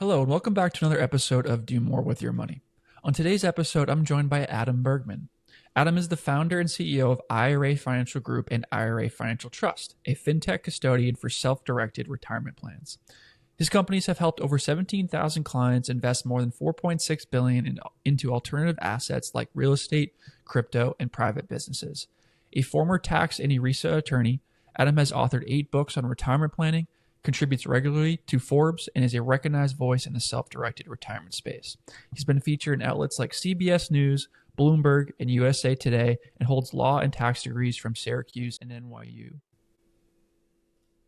Hello, and welcome back to another episode of Do More with Your Money. On today's episode, I'm joined by Adam Bergman. Adam is the founder and CEO of IRA Financial Group and IRA Financial Trust, a fintech custodian for self-directed retirement plans. His companies have helped over 17,000 clients invest more than $4.6 billion into alternative assets like real estate, crypto, and private businesses. A former tax and ERISA attorney, Adam has authored 8 books on retirement planning, contributes regularly to Forbes, and is a recognized voice in the self-directed retirement space. He's been featured in outlets like CBS News, Bloomberg, and USA Today, and holds law and tax degrees from Syracuse and NYU.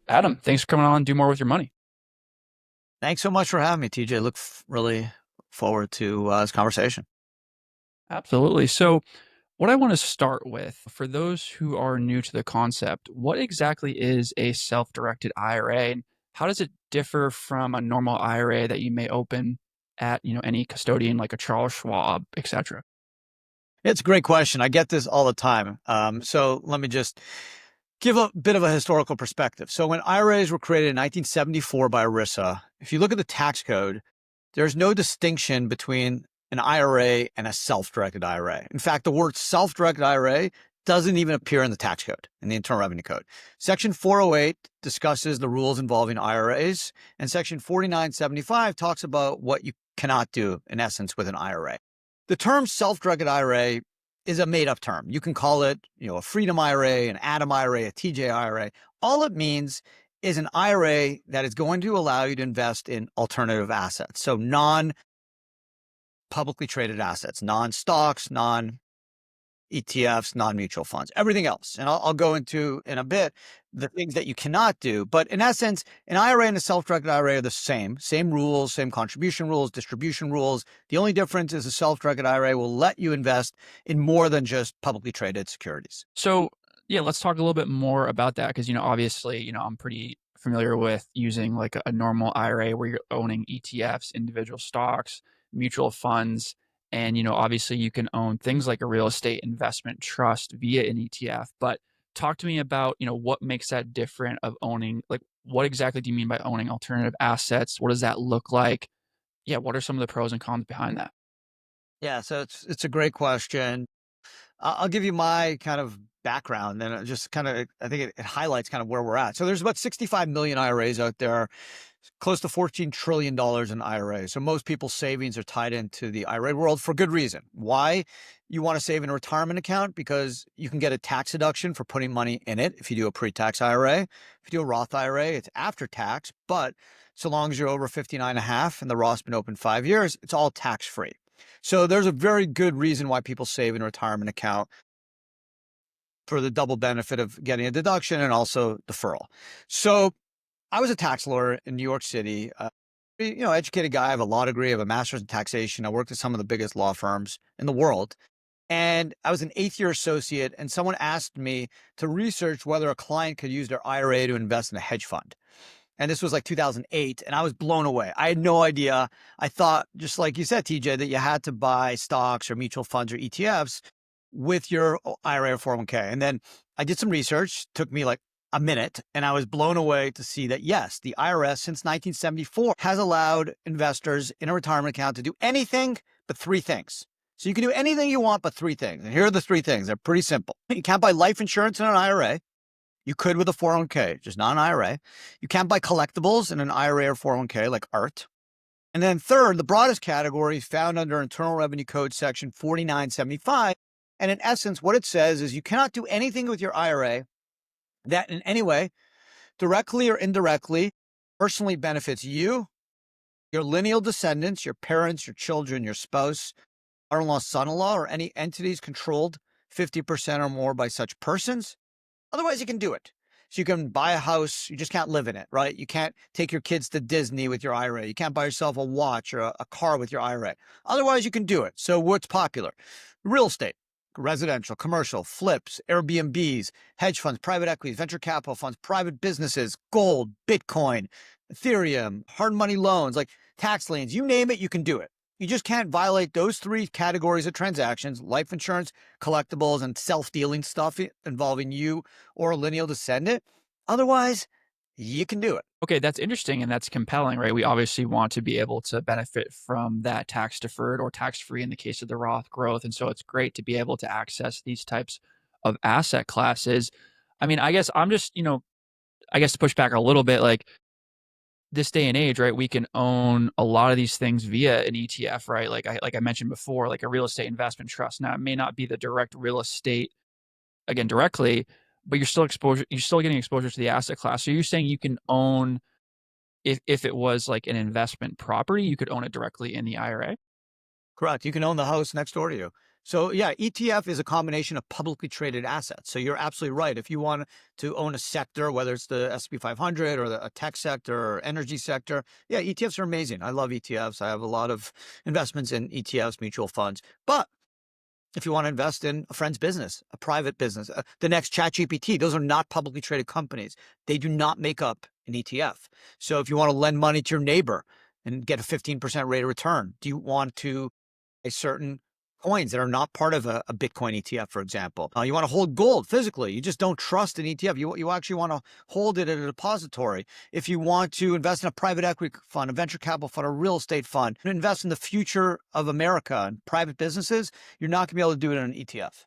Adam, thanks for coming on Do More with Your Money. Thanks so much for having me, TJ. Look really forward to this conversation. Absolutely. So what I want to start with, for those who are new to the concept, what exactly is a self-directed IRA, and how does it differ from a normal IRA that you may open at, any custodian like a Charles Schwab, etc.? It's a great question. I get this all the time. So let me just give a bit of a historical perspective. So when IRAs were created in 1974 by ERISA, if you look at the tax code, there's no distinction between an IRA and a self-directed IRA. In fact, the word self-directed IRA doesn't even appear in the tax code, in the Internal Revenue Code. Section 408 discusses the rules involving IRAs, and Section 4975 talks about what you cannot do, in essence, with an IRA. The term self-directed IRA is a made-up term. You can call it, a Freedom IRA, an Adam IRA, a TJ IRA. All it means is an IRA that is going to allow you to invest in alternative assets. So non-publicly traded assets, non-stocks, non-ETFs, non-mutual funds, everything else. And I'll go into in a bit the things that you cannot do. But in essence, an IRA and a self-directed IRA are the same rules, same contribution rules, distribution rules. The only difference is a self-directed IRA will let you invest in more than just publicly traded securities. So yeah, let's talk a little bit more about that because, obviously, I'm pretty familiar with using like a normal IRA where you're owning ETFs, individual stocks, mutual funds. And, obviously you can own things like a real estate investment trust via an ETF. But talk to me about, what makes that different of owning, like what exactly do you mean by owning alternative assets? What does that look like? Yeah, what are some of the pros and cons behind that? Yeah, so it's a great question. I'll give you my kind of background, and it just kind of, I think it highlights kind of where we're at. So there's about 65 million IRAs out there, close to $14 trillion in IRAs. So most people's savings are tied into the IRA world for good reason. Why? You want to save in a retirement account because you can get a tax deduction for putting money in it if you do a pre-tax IRA. If you do a Roth IRA, it's after tax, but so long as you're over 59 and a half and the Roth's been open 5 years, it's all tax-free. So there's a very good reason why people save in a retirement account for the double benefit of getting a deduction and also deferral. So I was a tax lawyer in New York City, educated guy. I have a law degree, I have a master's in taxation. I worked at some of the biggest law firms in the world. And I was an 8th year associate, and someone asked me to research whether a client could use their IRA to invest in a hedge fund. And this was like 2008, and I was blown away. I had no idea. I thought, just like you said, TJ, that you had to buy stocks or mutual funds or ETFs with your IRA or 401k. And then I did some research, took me like a minute, and I was blown away to see that, yes, the IRS since 1974 has allowed investors in a retirement account to do anything but 3 things. So you can do anything you want but 3 things. And here are the 3 things. They're pretty simple. You can't buy life insurance in an IRA. You could with a 401k, just not an IRA. You can't buy collectibles in an IRA or 401k like art. And then third, the broadest category is found under Internal Revenue Code section 4975. And in essence, what it says is you cannot do anything with your IRA that in any way, directly or indirectly, personally benefits you, your lineal descendants, your parents, your children, your spouse, daughter-in-law, son-in-law, or any entities controlled 50% or more by such persons. Otherwise, you can do it. So you can buy a house, you just can't live in it, right? You can't take your kids to Disney with your IRA. You can't buy yourself a watch or a car with your IRA. Otherwise, you can do it. So what's popular? Real estate, residential, commercial, flips, Airbnbs, hedge funds, private equities, venture capital funds, private businesses, gold, Bitcoin, Ethereum, hard money loans, like tax liens, you name it, you can do it. You just can't violate those 3 categories of transactions: life insurance, collectibles, and self-dealing stuff involving you or a lineal descendant. Otherwise, you can do it. Okay, that's interesting and that's compelling, right? We obviously want to be able to benefit from that tax deferred or tax free in the case of the Roth growth. And so it's great to be able to access these types of asset classes. I mean, I guess I'm just, I guess to push back a little bit, like this day and age, right? We can own a lot of these things via an ETF, right? Like I mentioned before, like a real estate investment trust. Now, it may not be the direct real estate again directly, but you're still getting exposure to the asset class. So you're saying you can own if it was like an investment property, you could own it directly in the IRA? Correct. You can own the house next door to you. So yeah, ETF is a combination of publicly traded assets. So you're absolutely right. If you want to own a sector, whether it's the S&P 500 or a tech sector or energy sector, yeah, ETFs are amazing. I love ETFs. I have a lot of investments in ETFs, mutual funds. But if you want to invest in a friend's business, a private business, the next ChatGPT, those are not publicly traded companies. They do not make up an ETF. So if you want to lend money to your neighbor and get a 15% rate of return, do you want to certain coins that are not part of a Bitcoin ETF, for example? You want to hold gold physically. You just don't trust an ETF. You actually want to hold it at a depository. If you want to invest in a private equity fund, a venture capital fund, a real estate fund, invest in the future of America and private businesses, you're not going to be able to do it in an ETF.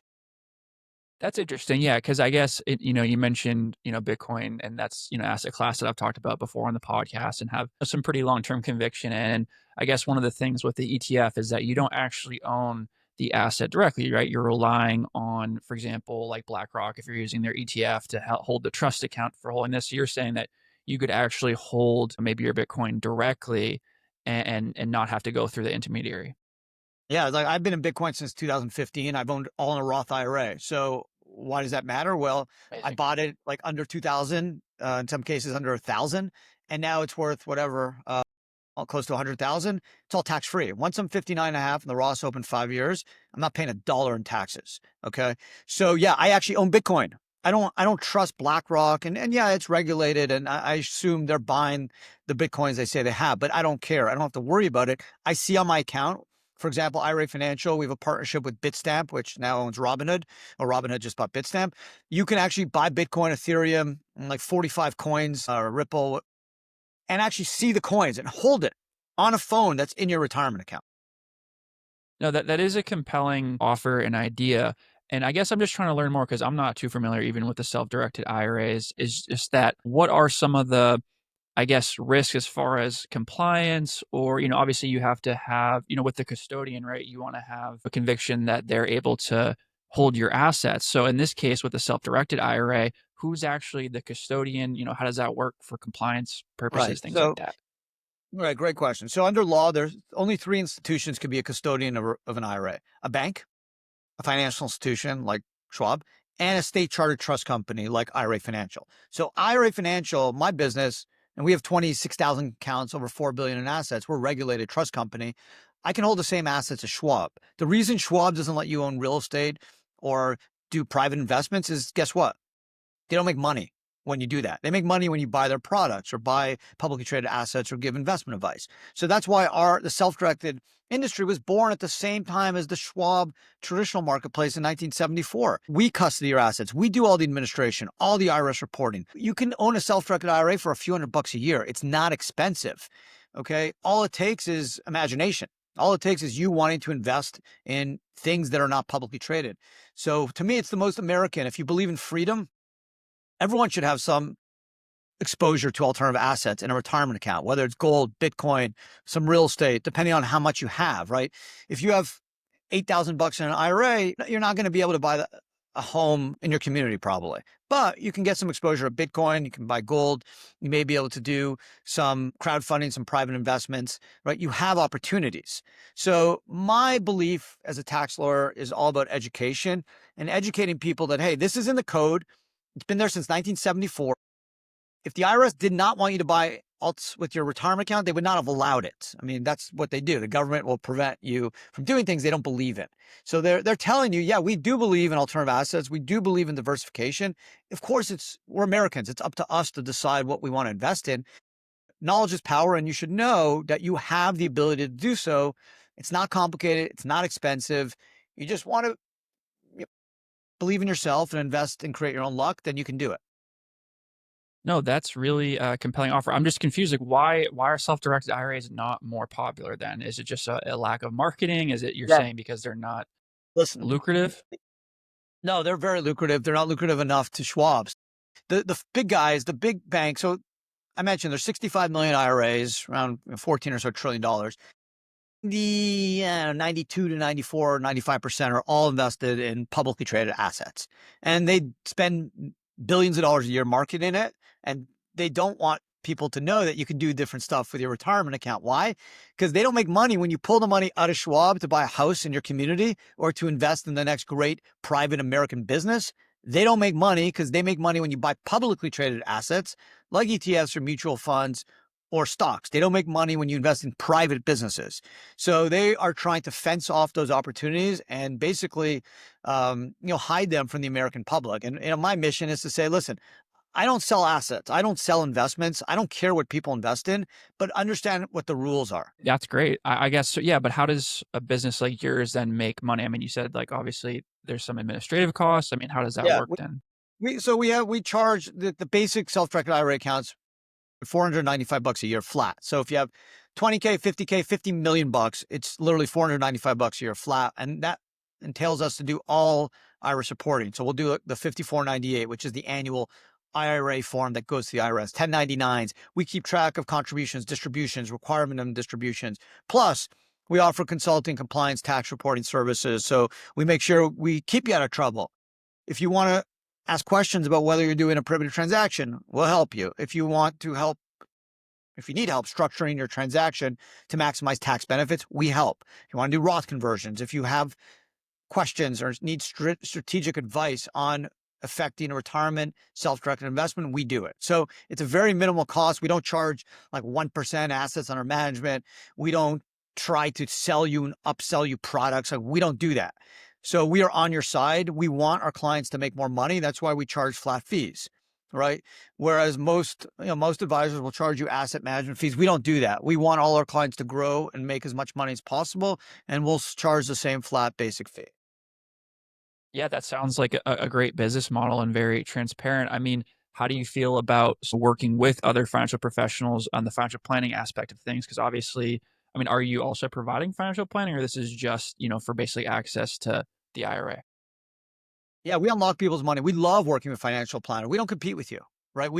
That's interesting. Yeah, because I guess you mentioned, Bitcoin, and that's, asset class that I've talked about before on the podcast and have some pretty long-term conviction in. And I guess one of the things with the ETF is that you don't actually own the asset directly, right? You're relying on, for example, like BlackRock, if you're using their ETF to hold the trust account for holding this. So you're saying that you could actually hold maybe your Bitcoin directly and not have to go through the intermediary. Yeah, like I've been in Bitcoin since 2015. I've owned all in a Roth IRA. So why does that matter? Well, I Amazing. bought it like under 2000, in some cases under 1,000, and now it's worth whatever, close to 100,000. It's all tax free. Once I'm 59 and a half and the Roth's open 5 years, I'm not paying a dollar in taxes. Okay. So yeah, I actually own Bitcoin. I don't trust BlackRock, and yeah, it's regulated, and I assume they're buying the Bitcoins they say they have, but I don't care. I don't have to worry about it. I see on my account, for example, IRA Financial, we have a partnership with Bitstamp, which now owns Robinhood, or Robinhood just bought Bitstamp. You can actually buy Bitcoin, Ethereum, and like 45 coins, Ripple, and actually see the coins and hold it on a phone that's in your retirement account. No, that is a compelling offer and idea. And I guess I'm just trying to learn more because I'm not too familiar even with the self-directed IRAs. Is just that what are some of the, I guess, risks as far as compliance or, obviously you have to have, with the custodian, right? You want to have a conviction that they're able to hold your assets. So in this case with the self-directed IRA, who's actually the custodian? How does that work for compliance Right. purposes, things like So, that? right, great question. So under law, there's only three institutions could be a custodian of an IRA: a bank, a financial institution like Schwab, and a state chartered trust company like IRA Financial. So IRA Financial, my business, and we have 26,000 accounts, over 4 billion in assets. We're a regulated trust company. I can hold the same assets as Schwab. The reason Schwab doesn't let you own real estate or do private investments is, guess what? They don't make money when you do that. They make money when you buy their products or buy publicly traded assets or give investment advice. So that's why the self-directed industry was born at the same time as the Schwab traditional marketplace in 1974. We custody your assets. We do all the administration, all the IRS reporting. You can own a self-directed IRA for a few $100 a year. It's not expensive. Okay. All it takes is imagination. All it takes is you wanting to invest in things that are not publicly traded. So to me, it's the most American. If you believe in freedom, everyone should have some exposure to alternative assets in a retirement account, whether it's gold, Bitcoin, some real estate, depending on how much you have, right? If you have $8,000 in an IRA, you're not going to be able to buy a home in your community probably, but you can get some exposure to Bitcoin. You can buy gold. You may be able to do some crowdfunding, some private investments, right? You have opportunities. So my belief as a tax lawyer is all about education and educating people that, hey, this is in the code. It's been there since 1974. If the IRS did not want you to buy alts with your retirement account, they would not have allowed it. I mean, that's what they do. The government will prevent you from doing things they don't believe in. So they're telling you, yeah, we do believe in alternative assets. We do believe in diversification. Of course, we're Americans. It's up to us to decide what we want to invest in. Knowledge is power, and you should know that you have the ability to do so. It's not complicated. It's not expensive. You just want to believe in yourself and invest and create your own luck, then you can do it. No, that's really a compelling offer. I'm just confused, like, why are self-directed IRAs not more popular then? Is it just a lack of marketing? Is it you're Yeah. saying because they're not Listen, lucrative? no, they're very lucrative. They're not lucrative enough to Schwab's. The big guys, the big banks. So I mentioned there's 65 million IRAs, around 14 or so trillion dollars. The 92 to 94, 95% are all invested in publicly traded assets. And they spend billions of dollars a year marketing it. And they don't want people to know that you can do different stuff with your retirement account. Why? Because they don't make money when you pull the money out of Schwab to buy a house in your community or to invest in the next great private American business. They don't make money because they make money when you buy publicly traded assets like ETFs or mutual funds or stocks. They don't make money when you invest in private businesses. So they are trying to fence off those opportunities and basically, hide them from the American public. And my mission is to say, listen, I don't sell assets. I don't sell investments. I don't care what people invest in, but understand what the rules are. That's great. I guess so, yeah, but how does a business like yours then make money? I mean, you said, like, obviously there's some administrative costs. I mean, how does that Yeah. work then? We charge the basic self-directed IRA accounts $495 a year flat. So if you have 20K, 50K, 50 million bucks, it's literally $495 a year flat. And that entails us to do all IRA supporting. So we'll do the 5498, which is the annual IRA form that goes to the IRS, 1099s. We keep track of contributions, distributions, requirement of distributions. Plus, we offer consulting, compliance, tax reporting services. So we make sure we keep you out of trouble. If you want to ask questions about whether you're doing a prohibited transaction, we'll help you. If you need help structuring your transaction to maximize tax benefits, we help. If you want to do Roth conversions, if you have questions or need strategic advice on affecting a retirement self-directed investment, we do it. So it's a very minimal cost. We don't charge like 1% assets under management. We don't try to sell you and upsell you products. Like, we don't do that. So we are on your side. We want our clients to make more money. That's why we charge flat fees, right? Whereas most advisors will charge you asset management fees. We don't do that. We want all our clients to grow and make as much money as possible, and we'll charge the same flat basic fee. Yeah, that sounds like a great business model and very transparent. I mean, how do you feel about working with other financial professionals on the financial planning aspect of things? Because obviously, I mean, are you also providing financial planning, or this is just, for basically access to the IRA? Yeah, we unlock people's money. We love working with financial planner. We don't compete with you, right?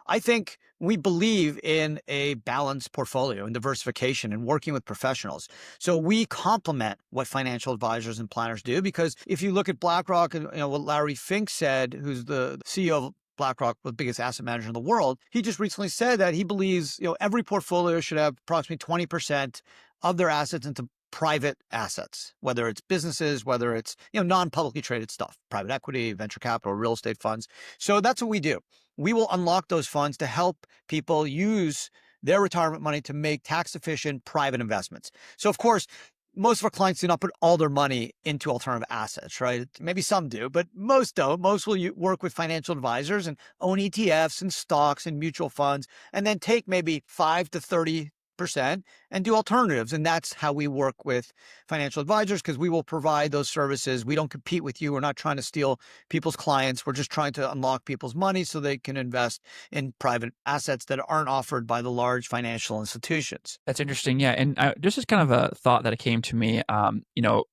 I think we believe in a balanced portfolio and diversification and working with professionals. So we complement what financial advisors and planners do, because if you look at BlackRock and what Larry Fink said, who's the CEO of BlackRock, the biggest asset manager in the world, he just recently said that he believes every portfolio should have approximately 20% of their assets into private assets, whether it's businesses, whether it's non-publicly traded stuff, private equity, venture capital, real estate funds. So that's what we do. We will unlock those funds to help people use their retirement money to make tax efficient private investments. So of course, most of our clients do not put all their money into alternative assets, right? Maybe some do, but most don't. Most will work with financial advisors and own ETFs and stocks and mutual funds, and then take maybe 5 to 30% and do alternatives. And that's how we work with financial advisors, because we will provide those services. We don't compete with you. We're not trying to steal people's clients. We're just trying to unlock people's money so they can invest in private assets that aren't offered by the large financial institutions. That's interesting. Yeah. And just as kind of a thought that came to me, I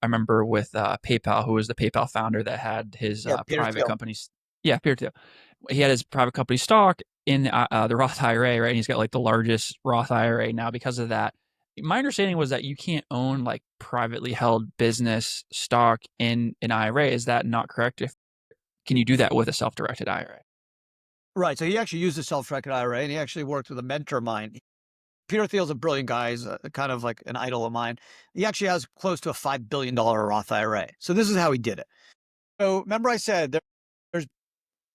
remember with PayPal, who was the PayPal founder that had his Yeah, Peter private Thiel. companies. Yeah, Peer to. He had his private company stock in the Roth IRA, right? And he's got like the largest Roth IRA now because of that. My understanding was that you can't own like privately held business stock in an IRA. Is that not correct? If can you do that with a self-directed IRA? Right. So he actually used a self-directed IRA, and he actually worked with a mentor of mine. Peter Thiel's a brilliant guy. He's kind of like an idol of mine. He actually has close to a $5 billion Roth IRA. So this is how he did it. So remember I said there's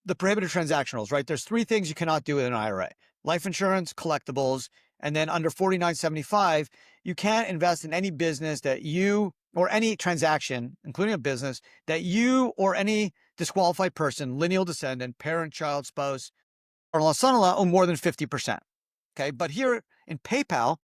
the prohibited transaction rules, right? There's three things you cannot do with an IRA: life insurance, collectibles, and then under 4975, you can't invest in any business that you or any transaction, including a business, that you or any disqualified person, lineal descendant, parent, child, spouse, or son-in-law own more than 50%. Okay. But here in PayPal,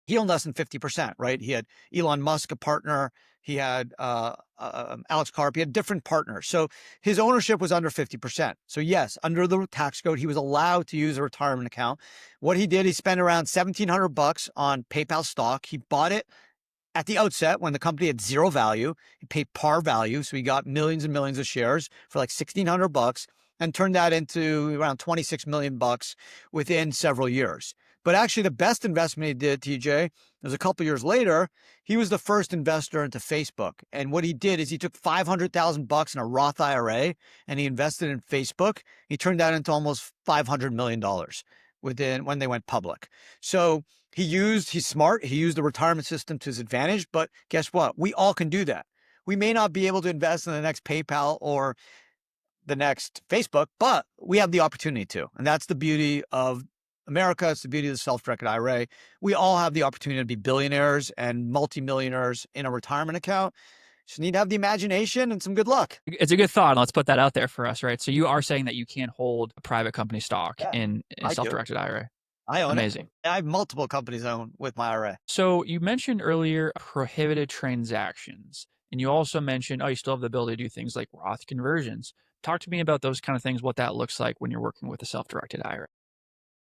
he owned less than 50%, right? He had Elon Musk, a partner. He had Alex Karp. He had different partners. So his ownership was under 50%. So yes, under the tax code, he was allowed to use a retirement account. What he did, he spent around $1,700 on PayPal stock. He bought it at the outset when the company had zero value. He paid par value. So he got millions and millions of shares for like $1,600 and turned that into around 26 million bucks within several years. But actually, the best investment he did, TJ, was a couple years later. He was the first investor into Facebook. And what he did is he took 500,000 bucks in a Roth IRA and he invested in Facebook. He turned that into almost $500 million within when they went public. So he's smart. He used the retirement system to his advantage. But guess what? We all can do that. We may not be able to invest in the next PayPal or the next Facebook, but we have the opportunity to. And that's the beauty of America. It's the beauty of the self-directed IRA. We all have the opportunity to be billionaires and multimillionaires in a retirement account. Just need to have the imagination and some good luck. It's a good thought. Let's put that out there for us, right? So you are saying that you can't hold a private company stock Yeah, in a I do. self-directed IRA. I own Amazing. it. I have multiple companies I own with my IRA. So you mentioned earlier prohibited transactions, and you also mentioned, oh, you still have the ability to do things like Roth conversions. Talk to me about those kind of things, what that looks like when you're working with a self-directed IRA.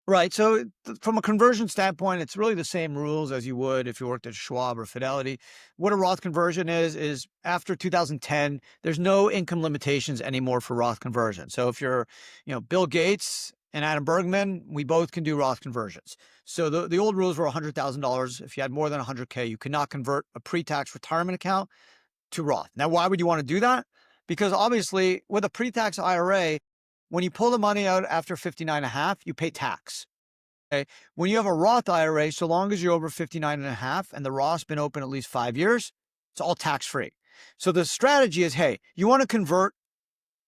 Right. So from a conversion standpoint, it's really the same rules as you would if you worked at Schwab or Fidelity. What a Roth conversion is after 2010, there's no income limitations anymore for Roth conversion. So if you're, Bill Gates and Adam Bergman, we both can do Roth conversions. So the old rules were $100,000. If you had more than 100K, you could not convert a pre-tax retirement account to Roth. Now, why would you want to do that? Because obviously with a pre-tax IRA, when you pull the money out after 59 and a half, you pay tax. Okay. When you have a Roth IRA, so long as you're over 59 and a half and the Roth's been open at least 5 years, it's all tax-free. So the strategy is, hey, you want to convert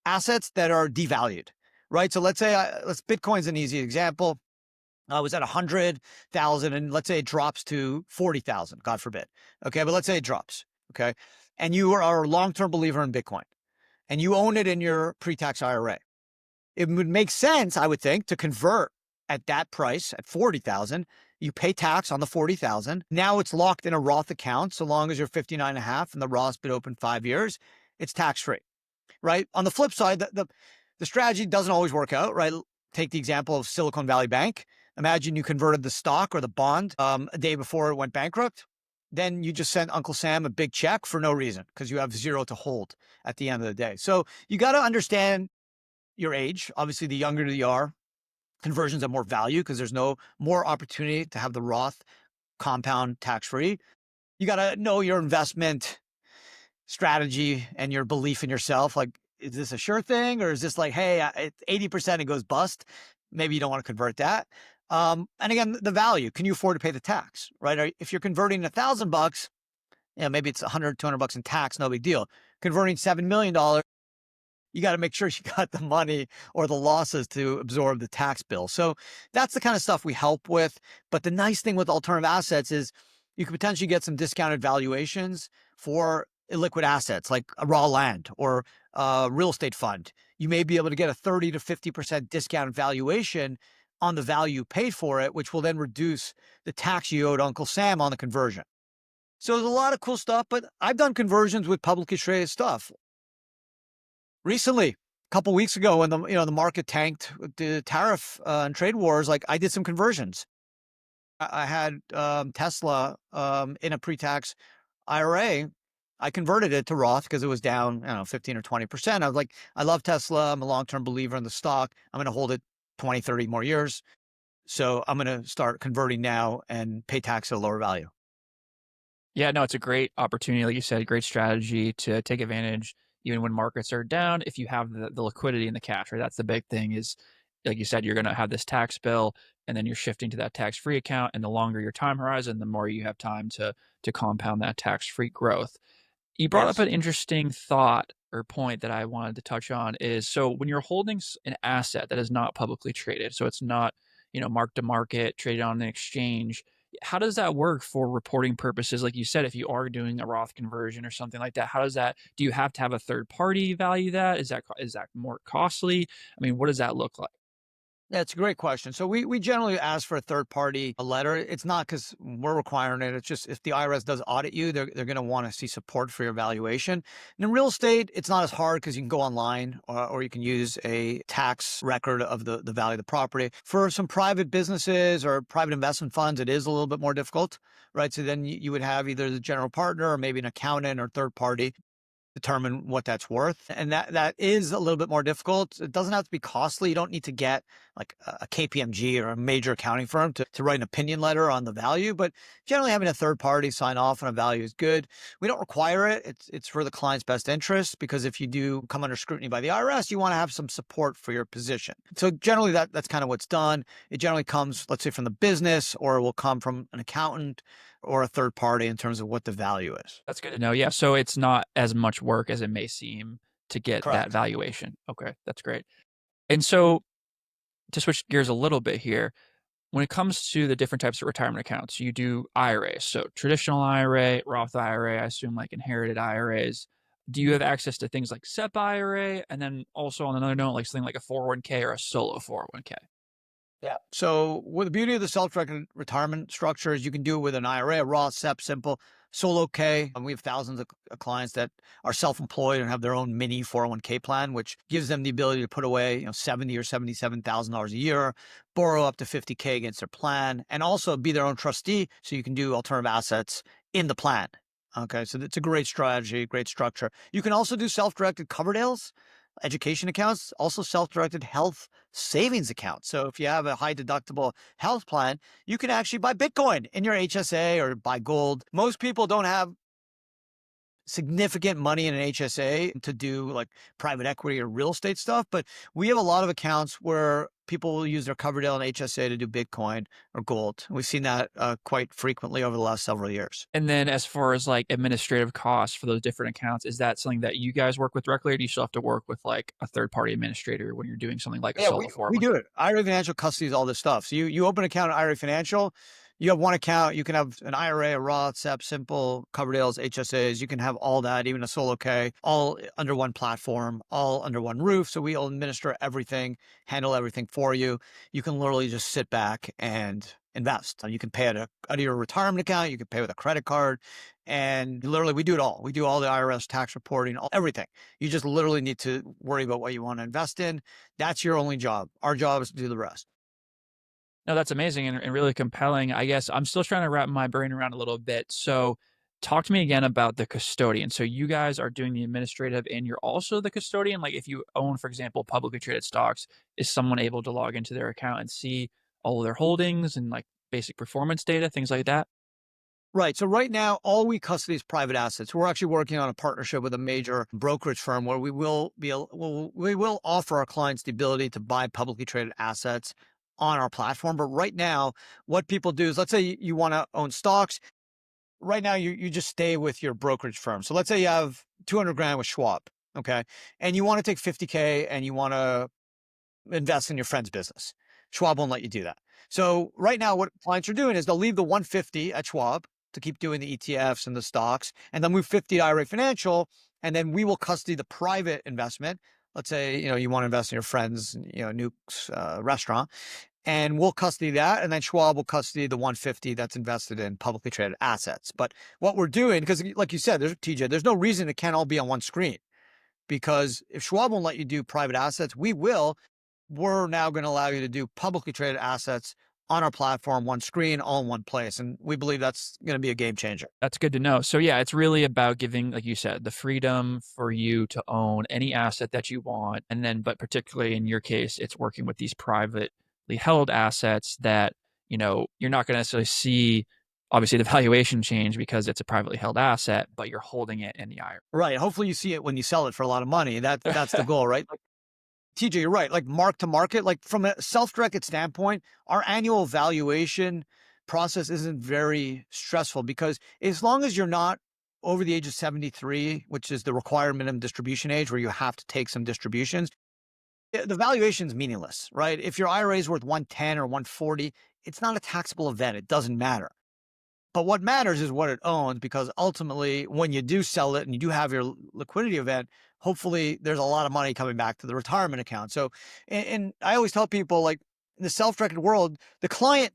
assets that are devalued, right? So let's say, Bitcoin's an easy example. I was at 100,000 and let's say it drops to 40,000, God forbid. Okay. But let's say it drops. Okay. And you are a long-term believer in Bitcoin and you own it in your pre-tax IRA. It would make sense, I would think, to convert at that price at 40,000. You pay tax on the 40,000. Now it's locked in a Roth account. So long as you're 59 and a half and the Roth's been open 5 years, it's tax free, right? On the flip side, the strategy doesn't always work out, right? Take the example of Silicon Valley Bank. Imagine you converted the stock or the bond a day before it went bankrupt. Then you just sent Uncle Sam a big check for no reason because you have zero to hold at the end of the day. So you got to understand your age. Obviously, the younger you are, conversions have more value because there's no more opportunity to have the Roth compound tax-free. You got to know your investment strategy and your belief in yourself. Like, is this a sure thing? Or is this like, hey, it's 80% it goes bust. Maybe you don't want to convert that. And again, the value, can you afford to pay the tax, right? If you're converting $1,000, maybe it's 100, 200 bucks in tax, no big deal. Converting $7 million, you got to make sure you got the money or the losses to absorb the tax bill. So that's the kind of stuff we help with. But the nice thing with alternative assets is you could potentially get some discounted valuations for illiquid assets like a raw land or a real estate fund. You may be able to get a 30 to 50% discounted valuation on the value paid for it, which will then reduce the tax you owed Uncle Sam on the conversion. So there's a lot of cool stuff, but I've done conversions with publicly traded stuff. Recently, a couple of weeks ago, when the market tanked with the tariff and trade wars, like I did some conversions. I had Tesla in a pre-tax IRA. I converted it to Roth because it was down, 15 or 20%. I was like, I love Tesla. I'm a long-term believer in the stock. I'm going to hold it 20, 30 more years. So I'm going to start converting now and pay tax at a lower value. Yeah, no, it's a great opportunity. Like you said, great strategy to take advantage even when markets are down. If you have the liquidity and the cash, right? That's the big thing is, like you said, you're going to have this tax bill and then you're shifting to that tax-free account. And the longer your time horizon, the more you have time to compound that tax-free growth. You brought up Yes. an interesting thought or point that I wanted to touch on is, so when you're holding an asset that is not publicly traded, so it's not, mark to market, traded on an exchange, how does that work for reporting purposes? Like you said, if you are doing a Roth conversion or something like that, do you have to have a third party value that? Is that more costly? I mean, what does that look like? Yeah, it's a great question. So we generally ask for a third party letter. It's not because we're requiring it. It's just if the IRS does audit you, they're going to want to see support for your valuation. And in real estate, it's not as hard because you can go online or you can use a tax record of the value of the property. For some private businesses or private investment funds, it is a little bit more difficult, right? So then you would have either the general partner or maybe an accountant or third party determine what that's worth. And that is a little bit more difficult. It doesn't have to be costly. You don't need to get like a KPMG or a major accounting firm to write an opinion letter on the value, but generally having a third party sign off on a value is good. We don't require it. It's for the client's best interest, because if you do come under scrutiny by the IRS, you want to have some support for your position. So generally that's kind of what's done. It generally comes, let's say, from the business, or it will come from an accountant or a third party in terms of what the value is. That's good to know. Yeah, so it's not as much work as it may seem to get that Correct. valuation. Okay, that's great. And so to switch gears a little bit here, when it comes to the different types of retirement accounts, you do IRAs. So traditional IRA, Roth IRA, I assume like inherited IRAs. Do you have access to things like SEP IRA? And then also on another note, like something like a 401k or a solo 401k? Yeah. So, with the beauty of the self-directed retirement structure is you can do it with an IRA, a Roth, SEP, simple, solo K. And we have thousands of clients that are self-employed and have their own mini 401k plan, which gives them the ability to put away, 70 or $77,000 a year, borrow up to 50K against their plan, and also be their own trustee. So you can do alternative assets in the plan. Okay, so that's a great strategy, great structure. You can also do self-directed Coverdales, education accounts, also self-directed health savings accounts. So if you have a high deductible health plan, you can actually buy Bitcoin in your HSA or buy gold. Most people don't have significant money in an HSA to do like private equity or real estate stuff, but we have a lot of accounts where people will use their Coverdale and HSA to do Bitcoin or gold. We've seen that quite frequently over the last several years. And then as far as like administrative costs for those different accounts, is that something that you guys work with directly, or do you still have to work with like a third party administrator when you're doing something like a Yeah, solo we 401k? do it. IRA Financial custodies all this stuff. So you open an account at IRA Financial, you have one account, you can have an IRA, a Roth, SEP, simple, Coverdales, HSAs, you can have all that, even a solo K, all under one platform, all under one roof. So we'll administer everything, handle everything for you. You can literally just sit back and invest. You can pay out of your retirement account, you can pay with a credit card, and literally we do it all. We do all the IRS tax reporting, everything. You just literally need to worry about what you want to invest in. That's your only job. Our job is to do the rest. No, that's amazing and really compelling. I guess I'm still trying to wrap my brain around a little bit. So, talk to me again about the custodian. So, you guys are doing the administrative and you're also the custodian. Like, if you own, for example, publicly traded stocks, is someone able to log into their account and see all of their holdings and like basic performance data, things like that? Right. So right now, all we custody is private assets. We're actually working on a partnership with a major brokerage firm where we will offer our clients the ability to buy publicly traded assets on our platform. But right now, what people do is, let's say you want to own stocks. Right now, you just stay with your brokerage firm. So let's say you have 200 grand with Schwab, okay, and you want to take 50K and you want to invest in your friend's business. Schwab won't let you do that. So right now, what clients are doing is they'll leave the 150 at Schwab to keep doing the ETFs and the stocks, and they'll move 50 to IRA Financial, and then we will custody the private investment. Let's say you want to invest in your friend's Nuke's restaurant, and we'll custody that, and then Schwab will custody the 150 that's invested in publicly traded assets. But what we're doing, because like you said, TJ, there's no reason it can't all be on one screen, because if Schwab won't let you do private assets, we will. We're now going to allow you to do publicly traded assets on our platform, one screen, all in one place. And we believe that's going to be a game changer. That's good to know. So yeah, it's really about giving, like you said, the freedom for you to own any asset that you want. And then, but particularly in your case, it's working with these privately held assets that, you're not going to necessarily see obviously the valuation change because it's a privately held asset, but you're holding it in the Right. Hopefully you see it when you sell it for a lot of money. That's the IRA. goal, right? TJ, you're right. Like mark to market, like from a self-directed standpoint, our annual valuation process isn't very stressful, because as long as you're not over the age of 73, which is the required minimum distribution age where you have to take some distributions, the valuation is meaningless, right? If your IRA is worth 110 or 140, it's not a taxable event. It doesn't matter. But what matters is what it owns, because ultimately, when you do sell it and you do have your liquidity event, hopefully there's a lot of money coming back to the retirement account. So, and I always tell people, like, in the self-directed world, the client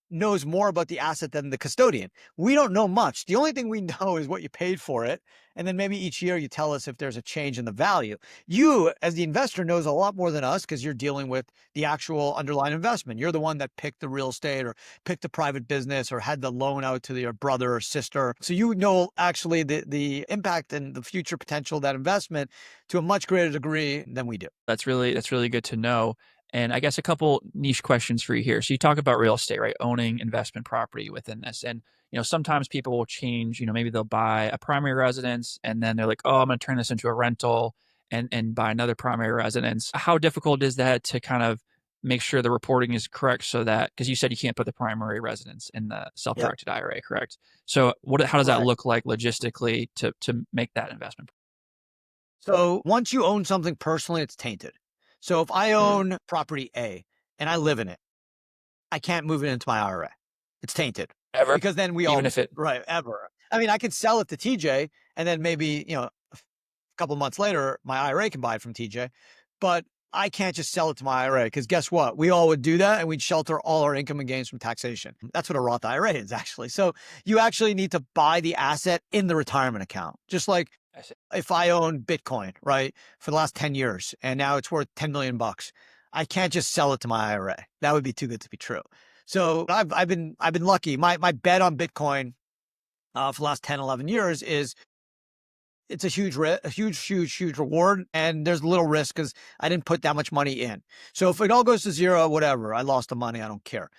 knows more about the asset than the custodian. We don't know much. The only thing we know is what you paid for it. And then maybe each year you tell us if there's a change in the value. You, as the investor, knows a lot more than us because you're dealing with the actual underlying investment. You're the one that picked the real estate or picked a private business or had the loan out to your brother or sister. So you know actually the impact and the future potential of that investment to a much greater degree than we do. That's really good to know. And I guess a couple niche questions for you here. So you talk about real estate, right? Owning investment property within this. And sometimes people will change, maybe they'll buy a primary residence and then they're like, "Oh, I'm going to turn this into a rental and buy another primary residence." How difficult is that to kind of make sure the reporting is correct so that, because you said you can't put the primary residence in the Yep. self-directed IRA, correct? So how does that Right. look like logistically to make that investment? So once you own something personally, it's tainted. So if I own property A and I live in it, I can't move it into my IRA. It's tainted Ever? because then we Even all, if it right, ever. I mean, I could sell it to TJ and then maybe, a couple months later, my IRA can buy it from TJ, but I can't just sell it to my IRA because guess what? We all would do that and we'd shelter all our income and gains from taxation. That's what a Roth IRA is actually. So you actually need to buy the asset in the retirement account, just like I see. if I own Bitcoin, right, for the last 10 years and now it's worth 10 million bucks, I can't just sell it to my IRA. That would be too good to be true. So I've been lucky. My bet on Bitcoin for the last 10, 11 years is it's a huge reward. And there's a little risk because I didn't put that much money in. So if it all goes to zero, whatever, I lost the money. I don't care.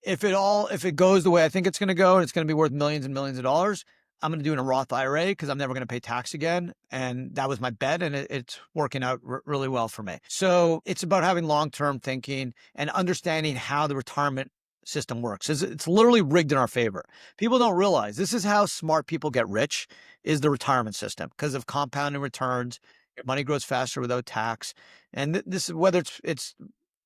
If it goes the way I think it's going to go and it's going to be worth millions and millions of dollars, I'm going to do it in a Roth IRA because I'm never going to pay tax again. And that was my bet. And it's working out really well for me. So it's about having long-term thinking and understanding how the retirement system works. It's literally rigged in our favor. People don't realize this is how smart people get rich is the retirement system because of compounding returns. Your money grows faster without tax. And this is whether it's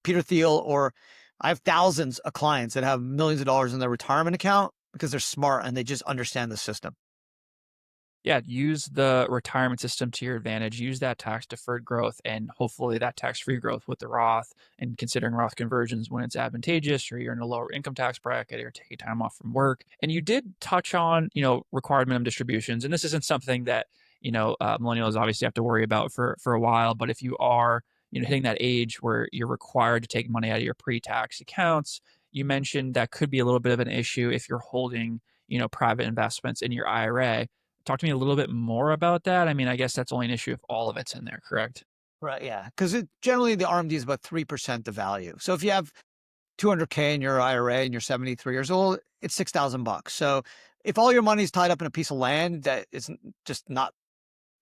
Peter Thiel or I have thousands of clients that have millions of dollars in their retirement account because they're smart and they just understand the system. Yeah, use the retirement system to your advantage. Use that tax deferred growth and hopefully that tax free growth with the Roth and considering Roth conversions when it's advantageous or you're in a lower income tax bracket or taking time off from work. And you did touch on, required minimum distributions. And this isn't something that, millennials obviously have to worry about for a while. But if you are, hitting that age where you're required to take money out of your pre tax accounts, you mentioned that could be a little bit of an issue if you're holding, private investments in your IRA. Talk to me a little bit more about that. I mean, I guess that's only an issue if all of it's in there, correct? Right. Yeah. Because generally the RMD is about 3% the value. So if you have 200K in your IRA and you're 73 years old, it's $6,000. So if all your money's tied up in a piece of land that is just not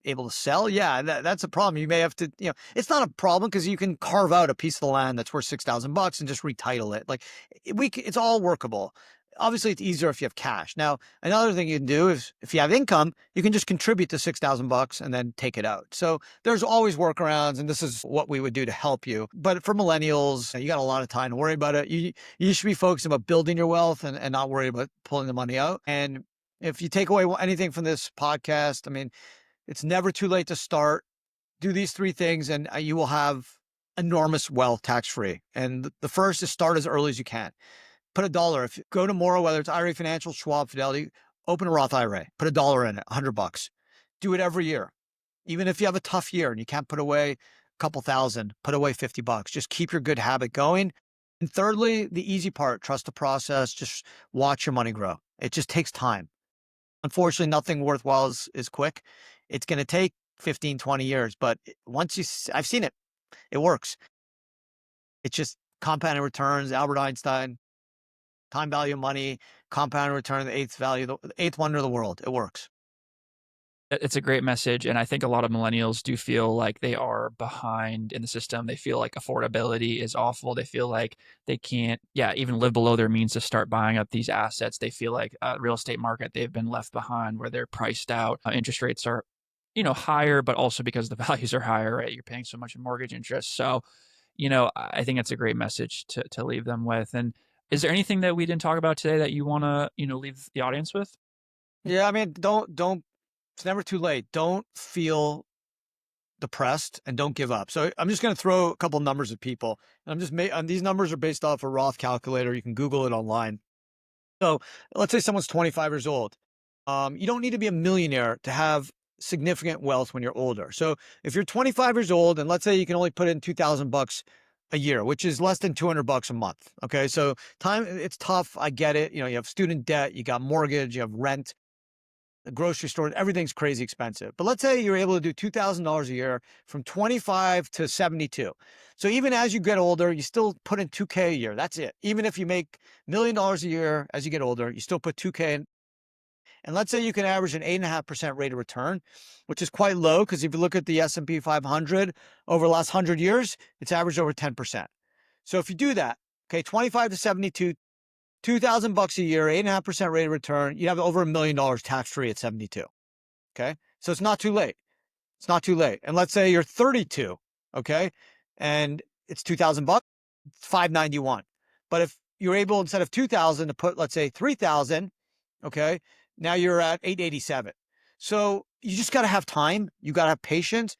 able to sell, yeah, that's a problem. You may have to, it's not a problem because you can carve out a piece of the land that's worth $6,000 and just retitle it. Like it's all workable. Obviously, it's easier if you have cash. Now, another thing you can do is if you have income, you can just contribute the $6,000 and then take it out. So there's always workarounds, and this is what we would do to help you. But for millennials, you got a lot of time to worry about it. You should be focused about building your wealth and not worry about pulling the money out. And if you take away anything from this podcast, I mean, it's never too late to start. Do these three things and you will have enormous wealth tax free. And the first is start as early as you can. Put a dollar. If you go tomorrow, whether it's IRA Financial, Schwab, Fidelity, open a Roth IRA, put a dollar in it, $100. Do it every year. Even if you have a tough year and you can't put away a couple thousand, put away $50. Just keep your good habit going. And thirdly, the easy part, trust the process, just watch your money grow. It just takes time. Unfortunately, nothing worthwhile is quick. It's going to take 15, 20 years, but I've seen it, it works. It's just compounding returns, Albert Einstein, time value of money, compounding return, the eighth wonder of the world. It works. It's a great message. And I think a lot of millennials do feel like they are behind in the system. They feel like affordability is awful. They feel like they can't, yeah, even live below their means to start buying up these assets. They feel like real estate market, they've been left behind where they're priced out. Interest rates are, higher, but also because the values are higher, right? You're paying so much in mortgage interest. So, I think it's a great message to leave them with. And is there anything that we didn't talk about today that you want to, leave the audience with? Yeah, I mean, don't. It's never too late. Don't feel depressed and don't give up. So I'm just going to throw a couple numbers at people. And these numbers are based off a Roth calculator. You can Google it online. So let's say someone's 25 years old. You don't need to be a millionaire to have significant wealth when you're older. So if you're 25 years old and let's say you can only put in $2,000 a year, which is less than $200 a month. Okay. So it's tough. I get it. You have student debt, you got mortgage, you have rent, the grocery store, everything's crazy expensive. But let's say you're able to do $2,000 a year from 25 to 72. So even as you get older, you still put in 2K a year. That's it. Even if you make $1 million a year as you get older, you still put 2K in. And let's say you can average an 8.5% rate of return, which is quite low because if you look at the S&P 500 over the last 100 years, it's averaged over 10%. So if you do that, okay, 25 to 72, $2,000 a year, 8.5% rate of return, you have over $1 million tax-free at 72. Okay. So it's not too late. It's not too late. And let's say you're 32. Okay. And it's $2,000, 591. But if you're able, instead of 2,000 to put, let's say 3,000, okay, now you're at 887. So you just got to have time. You got to have patience.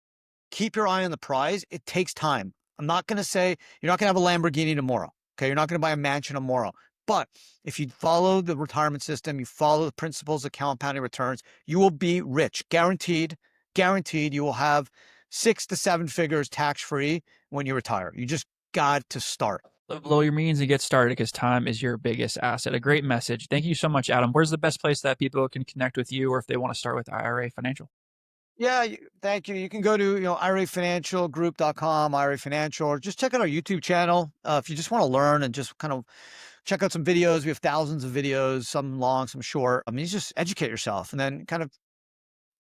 Keep your eye on the prize. It takes time. I'm not going to say you're not going to have a Lamborghini tomorrow. Okay. You're not going to buy a mansion tomorrow. But if you follow the retirement system, you follow the principles of compounding returns, you will be rich. Guaranteed you will have 6 to 7 figures tax-free when you retire. You just got to start. Blow your means and get started because time is your biggest asset. A great message. Thank you so much, Adam. Where's the best place that people can connect with you or if they want to start with IRA Financial? Yeah, thank you. You can go to, IRAfinancialgroup.com, IRA Financial, or just check out our YouTube channel. If you just want to learn and just kind of check out some videos. We have thousands of videos, some long, some short. I mean, you just educate yourself and then kind of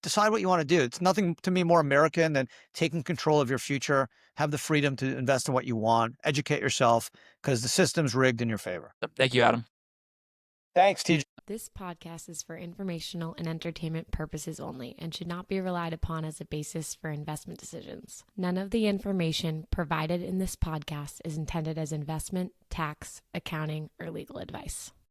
decide what you want to do. It's nothing to me more American than taking control of your future, have the freedom to invest in what you want, educate yourself because the system's rigged in your favor. Thank you, Adam. Thanks, TJ. This podcast is for informational and entertainment purposes only and should not be relied upon as a basis for investment decisions. None of the information provided in this podcast is intended as investment, tax, accounting, or legal advice.